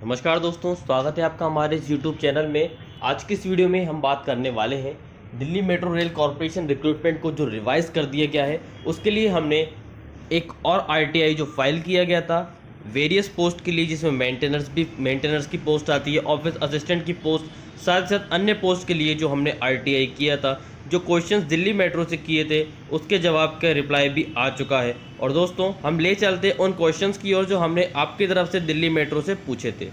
नमस्कार दोस्तों, स्वागत है आपका हमारे इस YouTube चैनल में। आज की इस वीडियो में हम बात करने वाले हैं Delhi metro rail corporation recruitment को जो रिवाइज कर दिया गया है उसके लिए हमने एक और RTI जो फाइल किया गया था वेरियस पोस्ट के लिए, जिसमें मेंटेनेंस की पोस्ट आती है, ऑफिस असिस्टेंट की पोस्ट, साथ साथ अन्य पोस्ट के लिए जो हमने RTI किया था। जो क्वेश्चंस दिल्ली मेट्रो से किए थे उसके जवाब का रिप्लाई भी आ चुका है। और दोस्तों हम ले चलते उन क्वेश्चंस की ओर जो हमने आपकी तरफ से दिल्ली मेट्रो से पूछे थे।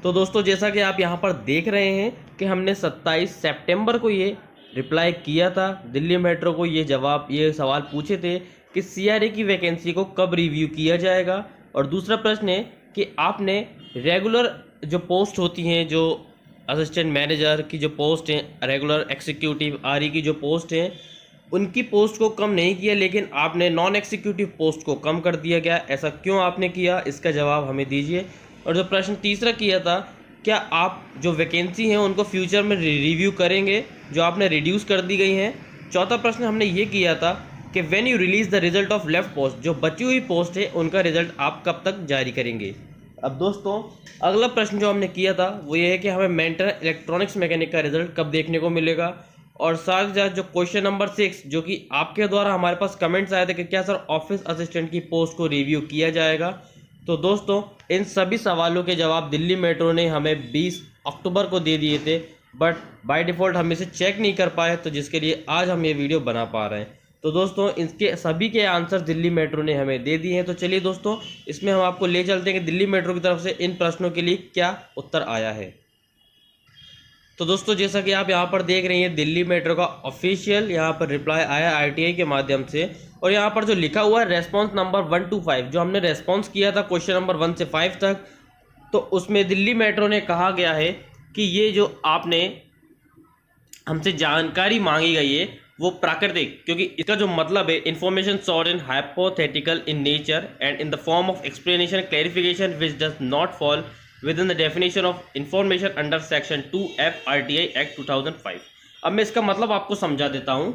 तो दोस्तों जैसा कि आप यहाँ पर देख रहे हैं कि हमने 27 सितंबर को ये रिप्लाई किया था दिल्ली मेट्रो को। ये सवाल पूछे थे कि CRA की वैकेंसी को कब रिव्यू किया जाएगा। और दूसरा प्रश्न है कि आपने रेगुलर जो पोस्ट होती हैं, जो असिस्टेंट मैनेजर की जो पोस्ट हैं, रेगुलर एग्जीक्यूटिव RE की जो पोस्ट हैं, उनकी पोस्ट को कम नहीं किया, लेकिन आपने नॉन एग्जीक्यूटिव पोस्ट को कम कर दिया गया। ऐसा क्यों आपने किया, इसका जवाब हमें दीजिए। और जो प्रश्न तीसरा किया था, क्या आप जो वैकेंसी हैं उनको फ्यूचर में रिव्यू करेंगे जो आपने रिड्यूस कर दी गई हैं। चौथा प्रश्न हमने ये किया था कि when you release the result of left post, जो बची हुई पोस्ट है उनका रिजल्ट आप कब तक जारी करेंगे। अब दोस्तों अगला प्रश्न जो हमने किया था वो ये है कि हमें मेंटेनेंस इलेक्ट्रॉनिक्स मैकेनिक का रिजल्ट कब देखने को मिलेगा। और साथ ही साथ जो क्वेश्चन नंबर 6 जो कि आपके द्वारा हमारे पास कमेंट्स आए थे कि क्या सर ऑफिस असिस्टेंट की पोस्ट को रिव्यू किया जाएगा। तो दोस्तों इन सभी सवालों के जवाब दिल्ली मेट्रो ने हमें 20 अक्टूबर को दे दिए थे, बट बाय डिफ़ॉल्ट हम इसे चेक नहीं कर पाए, तो जिसके लिए आज हम ये वीडियो बना पा रहे हैं। तो दोस्तों इसके सभी के आंसर दिल्ली मेट्रो ने हमें दे दिए हैं। तो चलिए दोस्तों इसमें हम आपको ले चलते हैं कि दिल्ली मेट्रो की तरफ से इन प्रश्नों के लिए क्या उत्तर आया है। तो दोस्तों जैसा कि आप यहाँ पर देख रहे हैं, दिल्ली मेट्रो का ऑफिशियल यहाँ पर रिप्लाई आया RTI के माध्यम से। और यहाँ पर जो लिखा हुआ है रेस्पॉन्स नंबर 1 to 5, जो हमने रेस्पॉन्स किया था क्वेश्चन नंबर 1 से 5 तक, तो उसमें दिल्ली मेट्रो ने कहा गया है कि ये जो आपने हमसे जानकारी मांगी गई है वो प्राकृतिक, क्योंकि इसका जो मतलब है information sort in hypothetical in nature and in the form of explanation clarification which does not fall with in the definition of information under section 2F RTI act 2005। अब मैं इसका मतलब आपको समझा देता हूं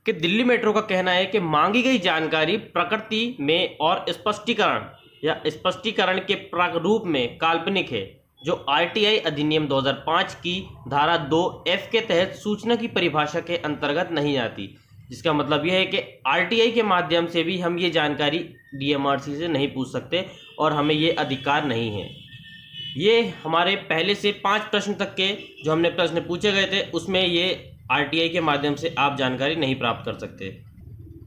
कि दिल्ली मेट्रो का कहना है कि मांगी गई जानकारी प्रकृति में और स्पष्टीकरण या स्पष्टीकरण के प्रारूप में काल्पनिक है, जो RTI अधिनियम 2005 की धारा 2F के तहत सूचना की परिभाषा के अंतर्गत नहीं आती। जिसका मतलब यह है कि RTI के माध्यम से भी हम ये जानकारी DMRC से नहीं पूछ सकते और हमें ये अधिकार नहीं है। ये हमारे पहले से 5 प्रश्न तक के जो हमने प्रश्न पूछे गए थे उसमें ये RTI के माध्यम से आप जानकारी नहीं प्राप्त कर सकते।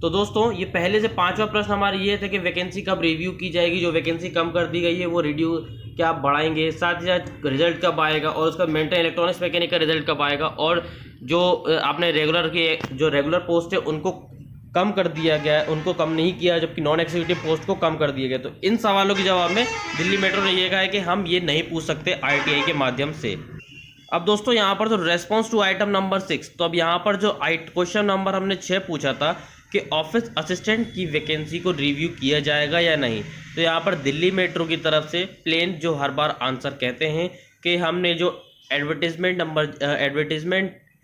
तो दोस्तों ये पहले से 5वां प्रश्न हमारा ये था कि वैकेंसी कब रिव्यू की जाएगी, जो वैकेंसी कम कर दी गई है वो रिव्यू क्या आप बढ़ाएंगे, साथ ही साथ रिजल्ट कब आएगा और उसका मेंटेन इलेक्ट्रॉनिक्स मैकेनिक का रिजल्ट कब आएगा, और जो आपने रेगुलर पोस्ट है उनको कम कर दिया गया है, उनको कम नहीं किया, जबकि नॉन एग्जीक्यूटिव पोस्ट को कम कर दिया गया। तो इन सवालों के जवाब में दिल्ली मेट्रो ने यह कहा है कि हम ये नहीं पूछ सकते RTI के माध्यम से। अब दोस्तों यहाँ पर जो रेस्पॉन्स टू आइटम नंबर 6, तो अब यहाँ पर जो क्वेश्चन नंबर हमने 6 पूछा था कि ऑफिस असिस्टेंट की वैकेंसी को रिव्यू किया जाएगा या नहीं, तो यहाँ पर दिल्ली मेट्रो की तरफ से प्लेन जो हर बार आंसर कहते हैं कि हमने जो एडवर्टीजमेंट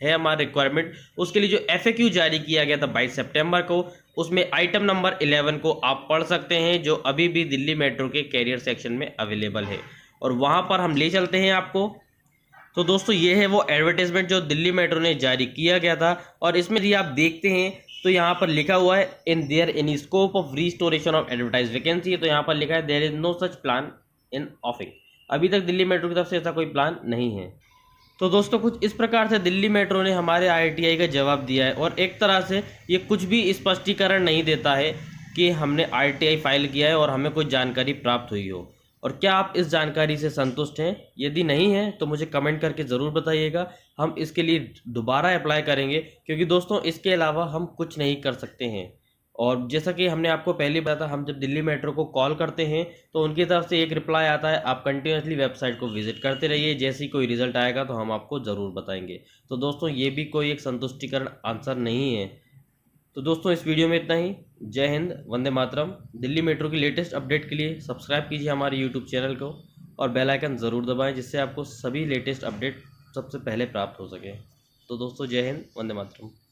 है हमारा रिक्वायरमेंट, उसके लिए जो FAQ जारी किया गया था 22 सितंबर को, उसमें आइटम नंबर 11 को आप पढ़ सकते हैं, जो अभी भी दिल्ली मेट्रो के कैरियर सेक्शन में अवेलेबल है। और वहाँ पर हम ले चलते हैं आपको। तो दोस्तों ये है वो एडवर्टीजमेंट जो दिल्ली मेट्रो ने जारी किया गया था। और इसमें यदि आप देखते हैं तो यहाँ पर लिखा हुआ है in there any scope of restoration of advertise vacancy, तो यहाँ पर लिखा है there is no such plan in offing. अभी तक दिल्ली मेट्रो की तरफ से ऐसा कोई प्लान नहीं है। तो दोस्तों कुछ इस प्रकार से दिल्ली मेट्रो ने हमारे RTI का जवाब दिया है, और एक तरह से ये कुछ भी स्पष्टीकरण नहीं देता है कि हमने RTI फाइल किया है और हमें कोई जानकारी प्राप्त हुई हो। और क्या आप इस जानकारी से संतुष्ट हैं? यदि नहीं है तो मुझे कमेंट करके ज़रूर बताइएगा, हम इसके लिए दोबारा अप्लाई करेंगे, क्योंकि दोस्तों इसके अलावा हम कुछ नहीं कर सकते हैं। और जैसा कि हमने आपको पहले बताया, हम जब दिल्ली मेट्रो को कॉल करते हैं तो उनकी तरफ से एक रिप्लाई आता है, आप कंटिन्यूसली वेबसाइट को विजिट करते रहिए, जैसे ही कोई रिजल्ट आएगा तो हम आपको ज़रूर बताएंगे। तो दोस्तों ये भी कोई एक संतुष्टिकरण आंसर नहीं है। तो दोस्तों इस वीडियो में इतना ही। जय हिंद, वंदे मातरम। दिल्ली मेट्रो की लेटेस्ट अपडेट के लिए सब्सक्राइब कीजिए हमारे YouTube चैनल को और बेल आइकन ज़रूर दबाएं, जिससे आपको सभी लेटेस्ट अपडेट सबसे पहले प्राप्त हो सके। तो दोस्तों जय हिंद, वंदे मातरम।